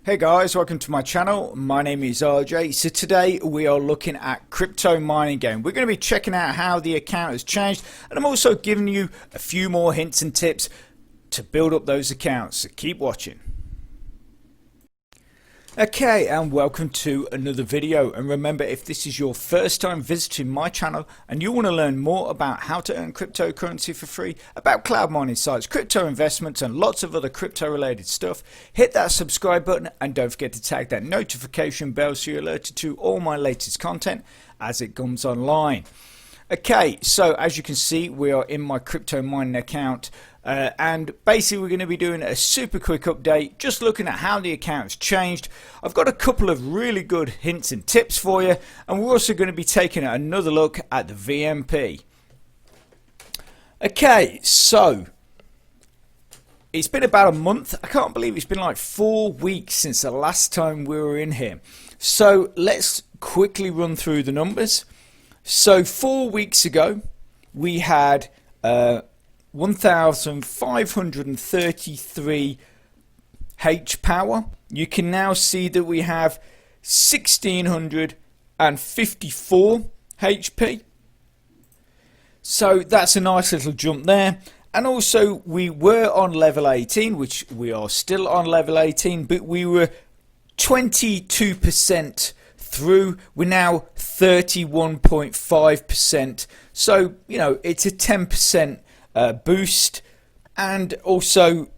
Hey guys, welcome to my channel. My name is RJ. So today we are looking at CryptoMiningGame. We're going to be checking out how the account has changed, and I'm also giving you a few more hints and tips to build up those accounts. So keep watching. Okay, and welcome to another video. And remember, if this is your first time visiting my channel and you want to learn more about how to earn cryptocurrency for free, about cloud mining sites, crypto investments and lots of other crypto related stuff, hit that subscribe button and don't forget to tag that notification bell so you're alerted to all my latest content as it comes online. Okay, so as you can see, we are in my crypto mining account, and basically we're going to be doing a super quick update, just looking at how the account's changed. I've got a couple of really good hints and tips for you, and we're also going to be taking another look at the VMP. Okay, so it's been about a month. I can't believe it's been like 4 weeks since the last time we were in here. So let's quickly run through the numbers. So 4 weeks ago we had 1,533 H power. You can now see that we have 1,654 HP. So that's a nice little jump there. And also we were on level 18, which we are still on level 18, but we were 22% through. We're now 31.5%, so you know it's a 10% boost. And also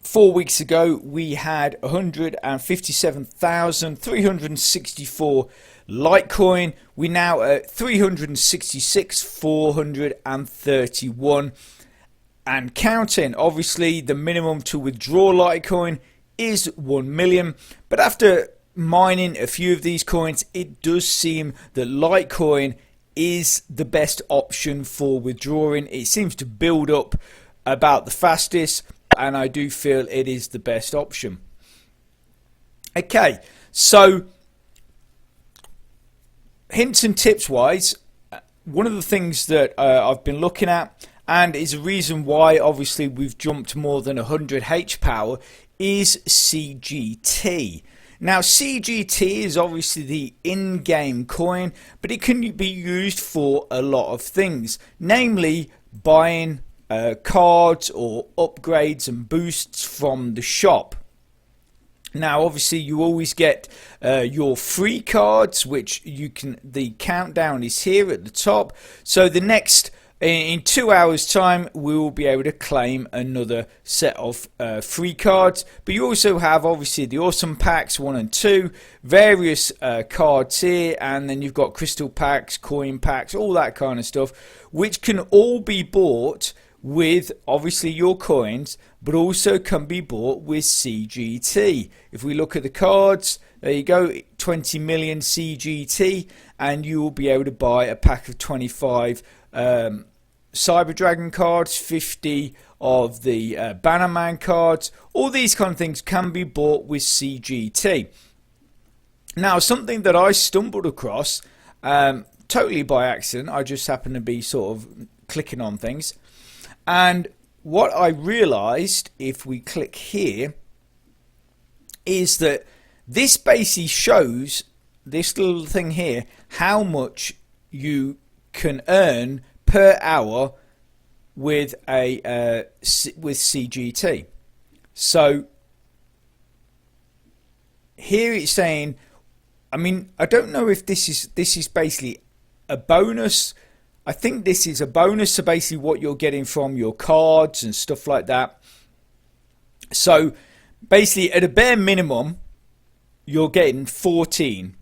4 weeks ago we had 157,364 Litecoin. We're now at 366,431 and counting. Obviously the minimum to withdraw Litecoin is 1 million, but after mining a few of these coins, it does seem that Litecoin is the best option for withdrawing. It seems to build up about the fastest, and I do feel it is the best option. Okay, so hints and tips wise, one of the things that I've been looking at, and is a reason why obviously we've jumped more than 100 H power, is CGT. Now CGT is obviously the in-game coin, but it can be used for a lot of things, namely buying cards or upgrades and boosts from the shop. Now obviously you always get your free cards, which you can, the countdown is here at the top, so the next in 2 hours time we will be able to claim another set of free cards. But you also have obviously the awesome packs 1 and 2, various cards here, and then you've got crystal packs, coin packs, all that kind of stuff, which can all be bought with obviously your coins, but also can be bought with CGT. If we look at the cards, there you go, 20 million CGT, and you will be able to buy a pack of 25 Cyber Dragon cards, 50 of the Bannerman cards. All these kind of things can be bought with CGT. Now something that I stumbled across totally by accident, I just happened to be sort of clicking on things, and what I realized, if we click here, is that this basically shows, this little thing here, how much you can earn per hour with a with CGT. So here it's saying, I mean, I don't know if this is basically a bonus. I think this is a bonus to basically what you're getting from your cards and stuff like that. So basically at a bare minimum you're getting 14,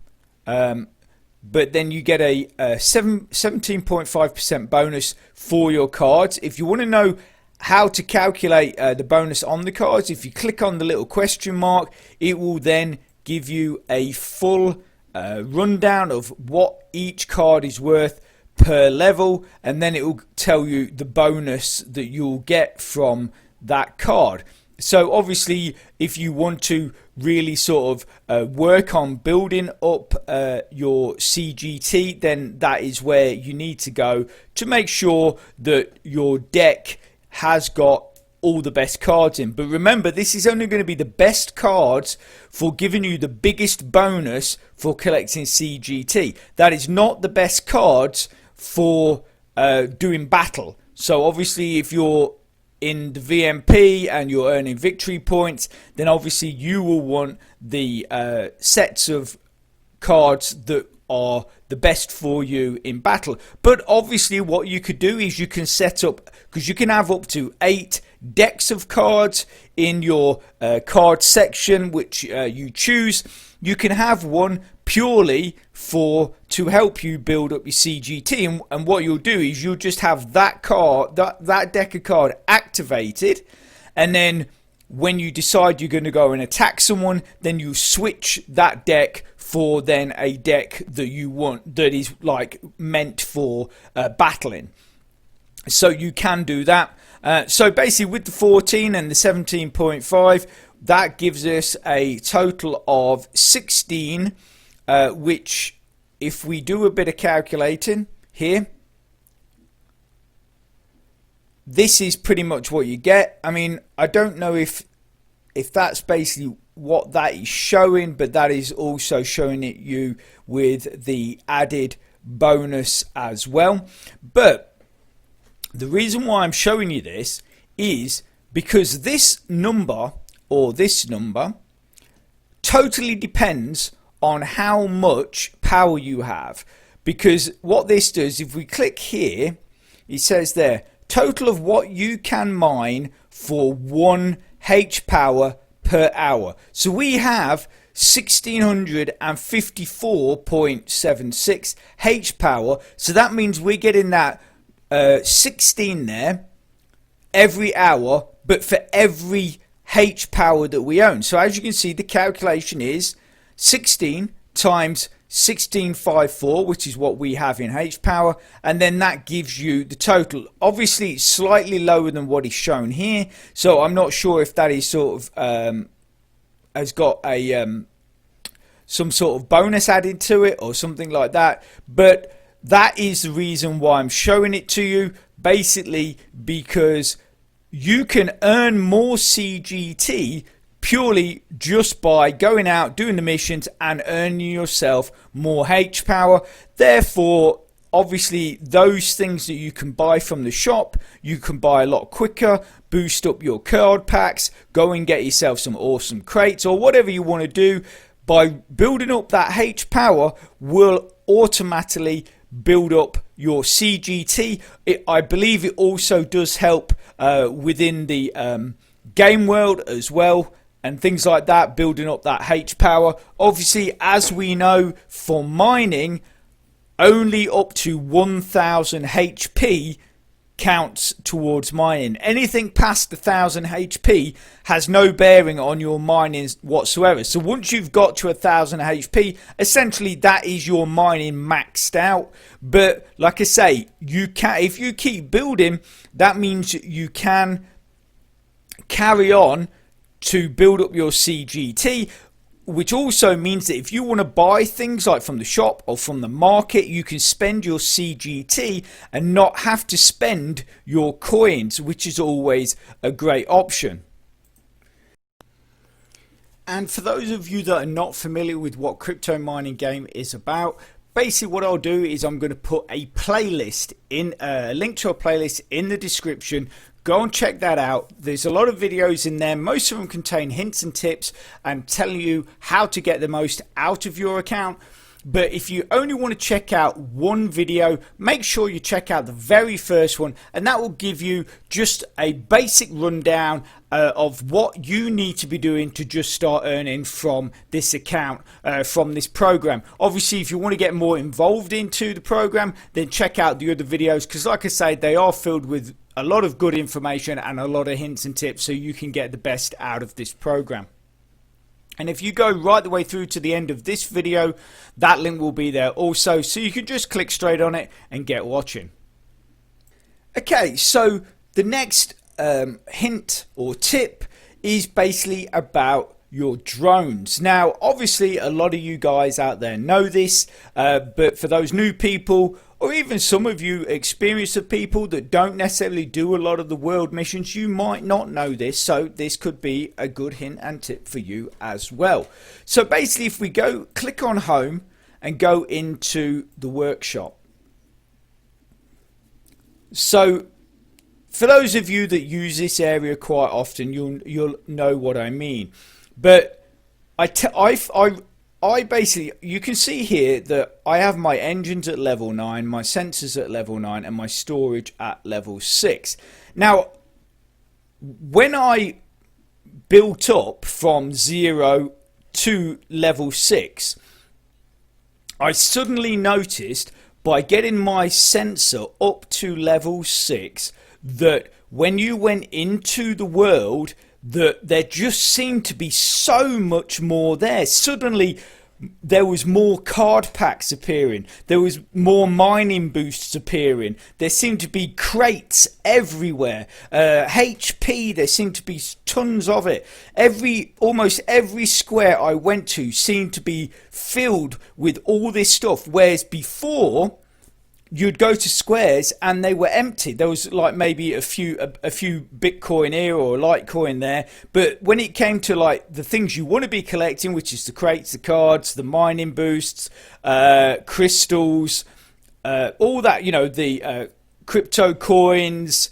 but then you get a 17.5% bonus for your cards. If you want to know how to calculate the bonus on the cards, if you click on the little question mark, it will then give you a full rundown of what each card is worth per level, and then it will tell you the bonus that you'll get from that card. So obviously if you want to really sort of work on building up your CGT, then that is where you need to go to make sure that your deck has got all the best cards in. But remember, this is only going to be the best cards for giving you the biggest bonus for collecting CGT. That is not the best cards for doing battle. So obviously if you're in the VMP and you're earning victory points, then obviously you will want the sets of cards that are the best for you in battle. But obviously what you could do is you can set up, because you can have up to 8 decks of cards in your card section which you choose. You can have one purely to help you build up your CGT, and what you'll do is you'll just have that card, that deck of card activated, and then when you decide you're going to go and attack someone, then you switch that deck for then a deck that you want, that is like meant for battling. So you can do that. So basically with the 14 and the 17.5, that gives us a total of 16, which if we do a bit of calculating here, this is pretty much what you get. I mean, I don't know if that's basically what that is showing, but that is also showing it you with the added bonus as well. But the reason why I'm showing you this is because this number, or this number, totally depends on how much power you have. Because what this does, if we click here, it says there, total of what you can mine for 1 H power per hour. So we have 1654.76 H power. So that means we're getting that 16 there every hour, but for every H power that we own. So as you can see, the calculation is 16 times 1654, which is what we have in H power, and then that gives you the total. Obviously it's slightly lower than what is shown here, so I'm not sure if that is sort of has got a some sort of bonus added to it or something like that, but that is the reason why I'm showing it to you, basically because you can earn more CGT purely just by going out, doing the missions and earning yourself more H power. Therefore, obviously those things that you can buy from the shop, you can buy a lot quicker, boost up your card packs, go and get yourself some awesome crates or whatever you want to do. By building up that H power will automatically build up your CGT. I believe it also does help within the game world as well, and things like that, building up that H power. Obviously, as we know, for mining, only up to 1000 HP counts towards mining. Anything past 1000 HP has no bearing on your mining whatsoever. So once you've got to 1000 HP, essentially that is your mining maxed out. But like I say, you can, if you keep building, that means you can carry on to build up your CGT, which also means that if you want to buy things like from the shop or from the market, you can spend your CGT and not have to spend your coins, which is always a great option. And for those of you that are not familiar with what Crypto Mining Game is about, basically what I'll do is I'm going to put a playlist in, a link to a playlist in the description. Go and check that out. There's a lot of videos in there. Most of them contain hints and tips and telling you how to get the most out of your account. But if you only want to check out one video, make sure you check out the very first one, and that will give you just a basic rundown of what you need to be doing to just start earning from this account, from this program. Obviously, if you want to get more involved into the program, then check out the other videos, because like I say, they are filled with a lot of good information and a lot of hints and tips so you can get the best out of this program. And if you go right the way through to the end of this video, that link will be there also, so you can just click straight on it and get watching. Okay, so the next hint or tip is basically about your drones. Now, obviously, a lot of you guys out there know this, but for those new people, or even some of you experienced people that don't necessarily do a lot of the world missions, you might not know this, so this could be a good hint and tip for you as well. So basically, if we go click on home and go into the workshop. So for those of you that use this area quite often, you'll know what I mean. But I basically, you can see here that I have my engines at level 9, my sensors at level 9, and my storage at level 6. Now, when I built up from 0 to level 6, I suddenly noticed by getting my sensor up to level 6 that when you went into the world, that there just seemed to be so much more there. Suddenly there was more card packs appearing, there was more mining boosts appearing, there seemed to be crates everywhere, HP, there seemed to be tons of it. Almost every square I went to seemed to be filled with all this stuff, whereas before you'd go to squares and they were empty. There was like maybe a few Bitcoin here or Litecoin there, but when it came to like the things you want to be collecting, which is the crates, the cards, the mining boosts, crystals, all that, you know, the crypto coins,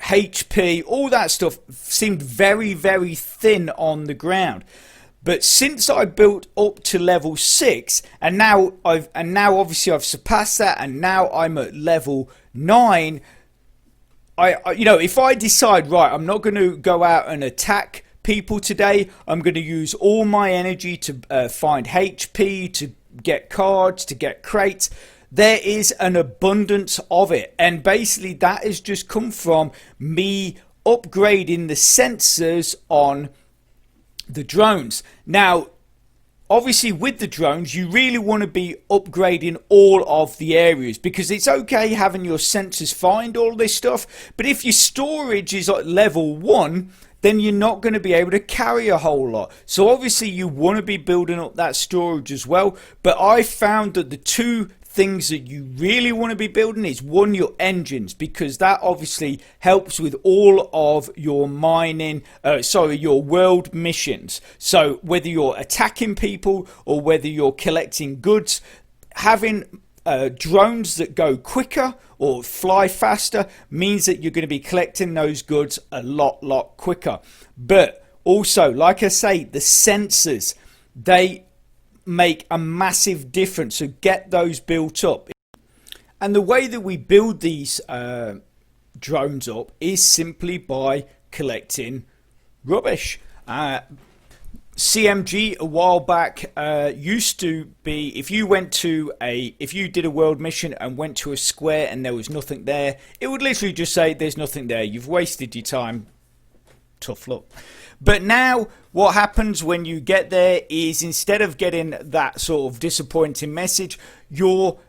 HP, all that stuff seemed very, very thin on the ground. But since I built up to level 6, and now obviously I've surpassed that, and now I'm at level 9, you know, if I decide, right, I'm not going to go out and attack people today, I'm going to use all my energy to find HP, to get cards, to get crates, there is an abundance of it. And basically that has just come from me upgrading the sensors on the drones. Now, obviously with the drones, you really want to be upgrading all of the areas, because it's okay having your sensors find all this stuff, but if your storage is at level 1, then you're not going to be able to carry a whole lot. So obviously you want to be building up that storage as well. But I found that the two things that you really want to be building is, one, your engines, because that obviously helps with all of your mining, your world missions. So whether you're attacking people or whether you're collecting goods, having drones that go quicker or fly faster means that you're going to be collecting those goods a lot quicker. But also, like I say, the sensors, they make a massive difference, so get those built up. And the way that we build these drones up is simply by collecting rubbish. CMG a while back used to be, if you did a world mission and went to a square and there was nothing there, it would literally just say there's nothing there, you've wasted your time, tough luck. But now what happens when you get there is, instead of getting that sort of disappointing message, your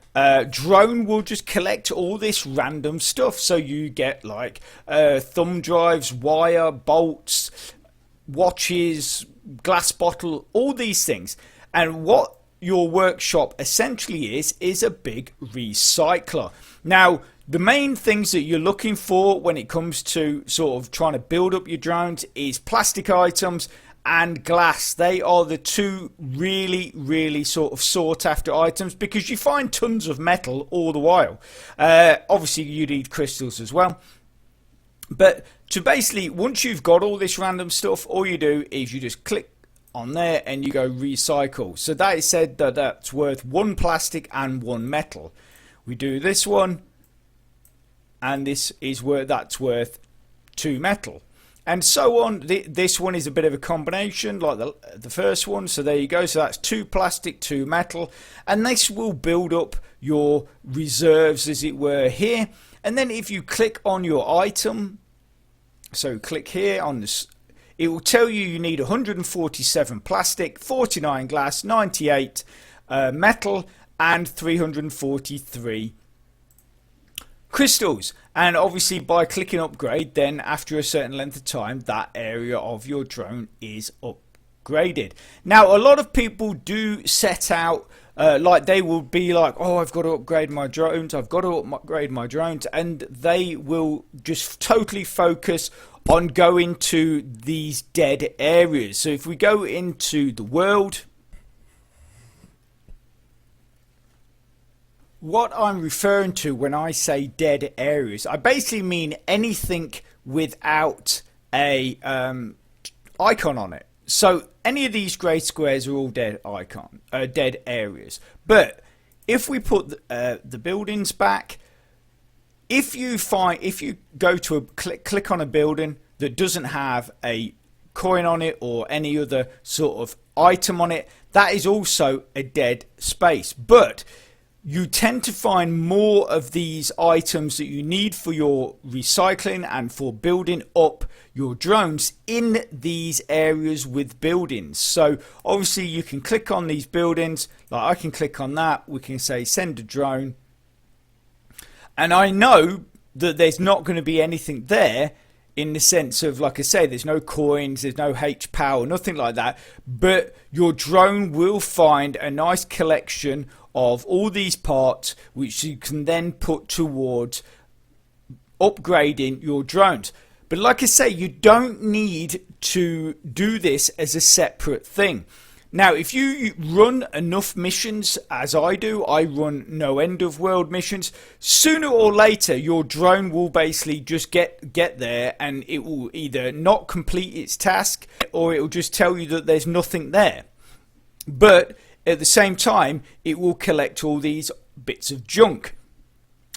drone will just collect all this random stuff. So you get like thumb drives, wire, bolts, watches, glass bottle, all these things. And what your workshop essentially is a big recycler. Now, the main things that you're looking for when it comes to sort of trying to build up your drones is plastic items and glass. They are the two really sort of sought after items, because you find tons of metal all the while. Obviously you need crystals as well. But to basically, once you've got all this random stuff, all you do is you just click on there and you go recycle. So that is said that that's worth 1 plastic and 1 metal. We do this one, and this is that's worth 2 metal, and so on. This one is a bit of a combination like the first one. So there you go. So that's 2 plastic, 2 metal, and this will build up your reserves, as it were, here. And then if you click on your item, so click here on this, it will tell you need 147 plastic, 49 glass, 98 metal, and 343 crystals. And obviously by clicking upgrade, then after a certain length of time, that area of your drone is upgraded. Now, a lot of people do set out like they will be like, oh, I've got to upgrade my drones, I've got to upgrade my drones, and they will just totally focus on going to these dead areas. So if we go into the world, what I'm referring to when I say dead areas, I basically mean anything without a icon on it. So any of these grey squares are all dead dead areas. But if we put the buildings back, if you go to click on a building that doesn't have a coin on it or any other sort of item on it, that is also a dead space. But you tend to find more of these items that you need for your recycling and for building up your drones in these areas with buildings. So obviously you can click on these buildings, like I can click on that, we can say send a drone, and I know that there's not going to be anything there in the sense of, like I say, there's no coins, there's no H power, nothing like that, but your drone will find a nice collection of all these parts which you can then put towards upgrading your drones. But like I say, you don't need to do this as a separate thing. Now, if you run enough missions, as I do, I run no end of world missions, sooner or later your drone will basically just get there, and it will either not complete its task or it will just tell you that there's nothing there. But at the same time, it will collect all these bits of junk.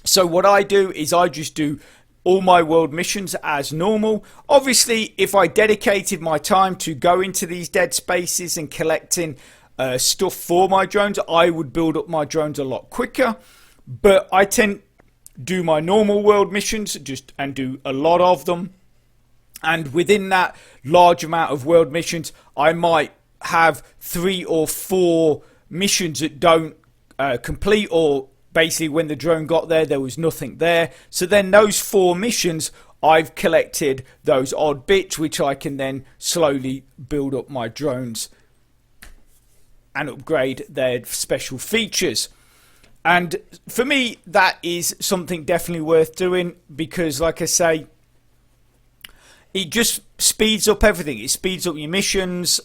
So what I do is I just do all my world missions as normal. Obviously, if I dedicated my time to go into these dead spaces and collecting stuff for my drones, I would build up my drones a lot quicker. But I tend to do my normal world missions and do a lot of them. And within that large amount of world missions, I might have 3 or 4 missions that don't complete, or basically when the drone got there was nothing there. So then those 4 missions, I've collected those odd bits which I can then slowly build up my drones and upgrade their special features. And for me, that is something definitely worth doing, because like I say, it just speeds up everything. It speeds up your missions.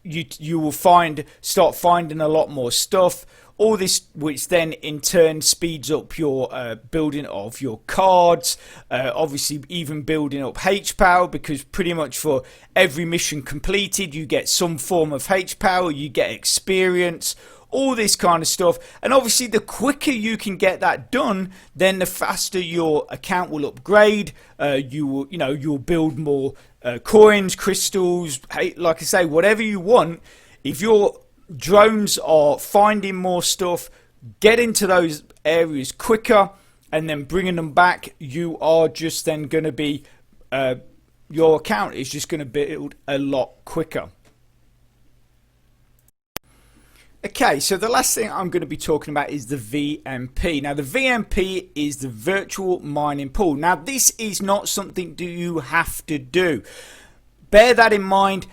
You will start finding a lot more stuff. All this, which then in turn speeds up your building of your cards. Obviously, even building up H power, because pretty much for every mission completed, you get some form of H power. You get experience. All this kind of stuff. And obviously, the quicker you can get that done, then the faster your account will upgrade. You'll build more coins, crystals, like I say, whatever you want. If your drones are finding more stuff, get into those areas quicker and then bringing them back, you are just then going to be, your account is just going to build a lot quicker. Okay, so the last thing I'm going to be talking about is the VMP. Now, the VMP is the virtual mining pool. Now, this is not something that you have to do. Bear that in mind,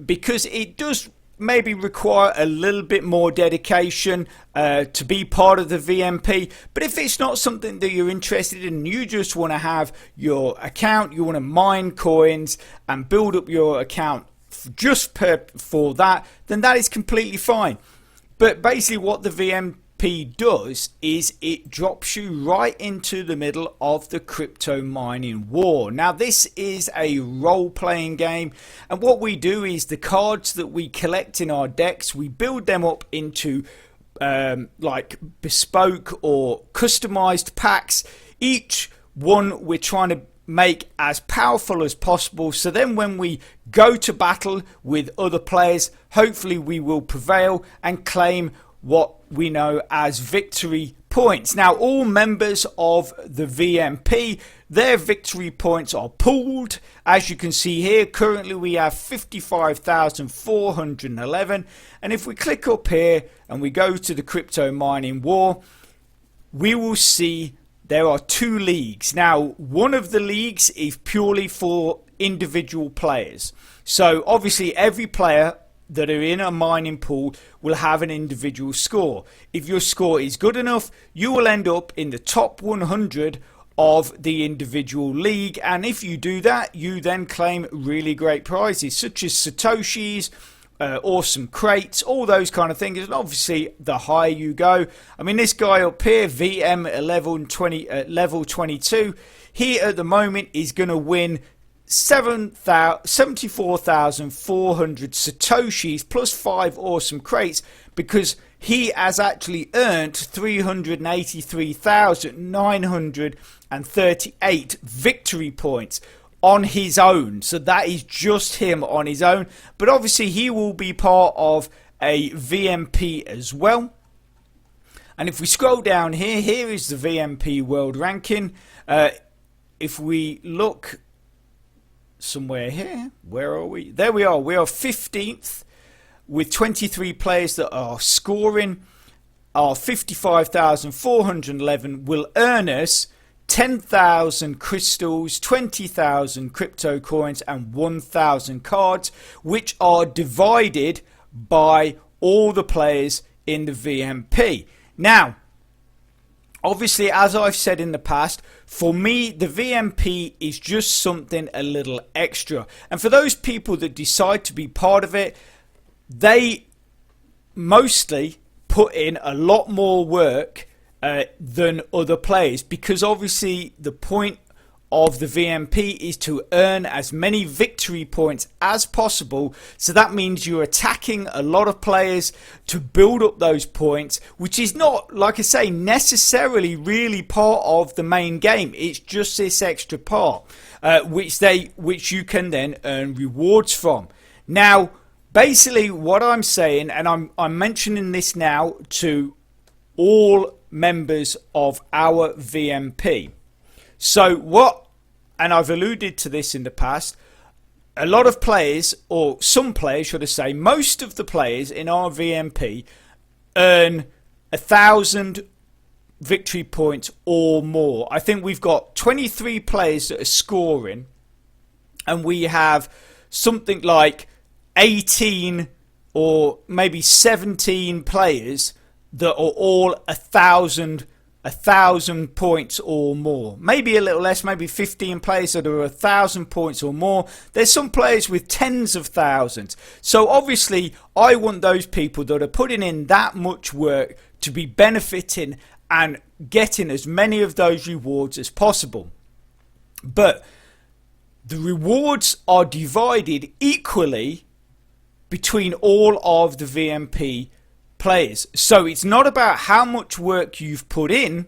because it does maybe require a little bit more dedication to be part of the VMP. But if it's not something that you're interested in, you just want to have your account, you want to mine coins and build up your account just for that, then that is completely fine. But basically what the VMP does is it drops you right into the middle of the crypto mining war. Now, this is a role-playing game, and what we do is the cards that we collect in our decks, we build them up into like bespoke or customized packs. Each one we're trying to make as powerful as possible, so then when we go to battle with other players, hopefully we will prevail and claim what we know as victory points. Now, all members of the VMP, their victory points are pooled. As you can see here, currently we have 55,411, and if we click up here and we go to the crypto mining war, we will see there are 2 leagues. Now, one of the leagues is purely for individual players. So obviously every player that are in a mining pool will have an individual score. If your score is good enough, you will end up in the top 100 of the individual league, and if you do that, you then claim really great prizes such as Satoshis, awesome crates, all those kind of things. And obviously the higher you go, I mean, this guy up here, VM at level 22, he at the moment is going to win 74,400 Satoshis plus 5 awesome crates, because he has actually earned 383,938 victory points on his own. So that is just him on his own. But obviously he will be part of a VMP as well. And if we scroll down here, here is the VMP world ranking. If we look somewhere here, where are we? There we are. We are 15th with 23 players that are scoring. Our 55,411 will earn us 10,000 crystals, 20,000 crypto coins and 1,000 cards, which are divided by all the players in the VMP. Now, obviously, as I've said in the past, for me, the VMP is just something a little extra. And for those people that decide to be part of it, they mostly put in a lot more work than other players, because obviously the point of the VMP is to earn as many victory points as possible. So that means you're attacking a lot of players to build up those points, which is not, like I say, necessarily really part of the main game. It's just this extra part which you can then earn rewards from. Now, basically what I'm saying, and I'm mentioning this now to all members of our VMP. So what, and I've alluded to this in the past, a lot of players, or some players should I say, most of the players in our VMP earn 1,000 victory points or more. I think we've got 23 players that are scoring, and we have something like 18 or maybe 17 players that are all 1,000 points or more. Maybe a little less, maybe 15 players that are 1,000 points or more. There's some players with tens of thousands. So obviously I want those people that are putting in that much work to be benefiting and getting as many of those rewards as possible. But the rewards are divided equally between all of the VMP players. So it's not about how much work you've put in.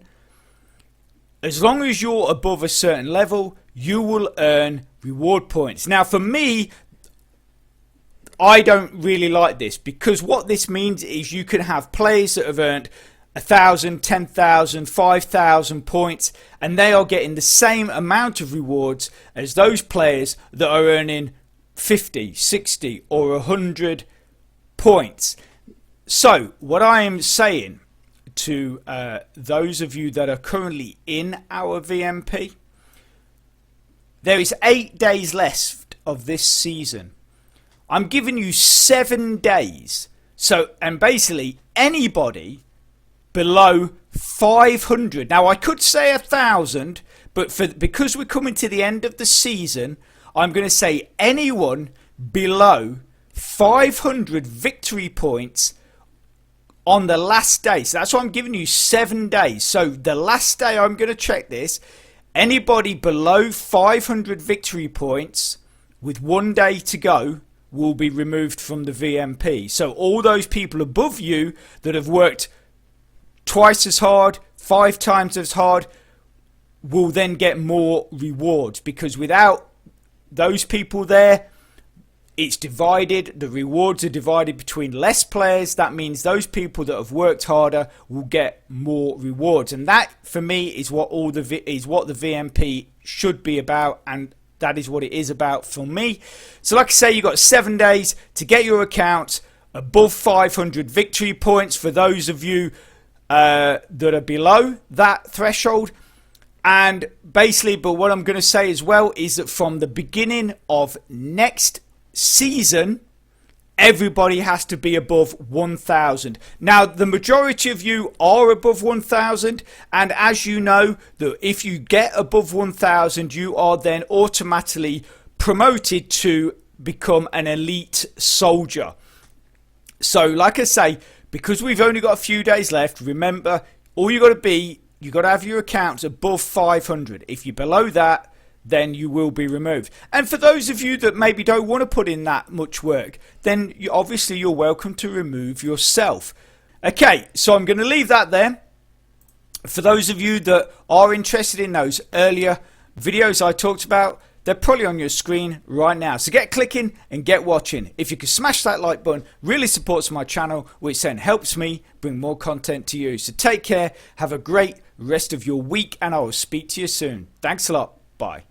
As long as you're above a certain level, you will earn reward points. Now for me, I don't really like this, because what this means is you can have players that have earned 1,000, 10,000, 5,000 points, and they are getting the same amount of rewards as those players that are earning 50, 60 or 100 points. So what I am saying to those of you that are currently in our VMP, there is 8 days left of this season. I'm giving you 7 days. So, and basically anybody below 500. Now I could say 1,000, but because we're coming to the end of the season, I'm going to say anyone below 500 victory points on the last day. So that's why I'm giving you 7 days. So the last day I'm going to check this, anybody below 500 victory points with 1 day to go will be removed from the VMP. So all those people above you that have worked twice as hard, 5 times as hard, will then get more rewards, because without those people there, it's divided. The rewards are divided between less players. That means those people that have worked harder will get more rewards, and that for me is what the VMP should be about, and that is what it is about for me. So like I say, you've got 7 days to get your account above 500 victory points for those of you that are below that threshold. And basically, but what I'm going to say as well is that from the beginning of next season, everybody has to be above 1,000. Now, the majority of you are above 1,000, and as you know, that if you get above 1,000, you are then automatically promoted to become an elite soldier. So, like I say, because we've only got a few days left, remember, all you got to have your accounts above 500. If you're below that, then you will be removed. And for those of you that maybe don't want to put in that much work, then obviously you're welcome to remove yourself. Okay, so I'm going to leave that there. For those of you that are interested in those earlier videos I talked about, they're probably on your screen right now. So get clicking and get watching. If you could smash that like button, really supports my channel, which then helps me bring more content to you. So take care, have a great rest of your week, and I will speak to you soon. Thanks a lot. Bye.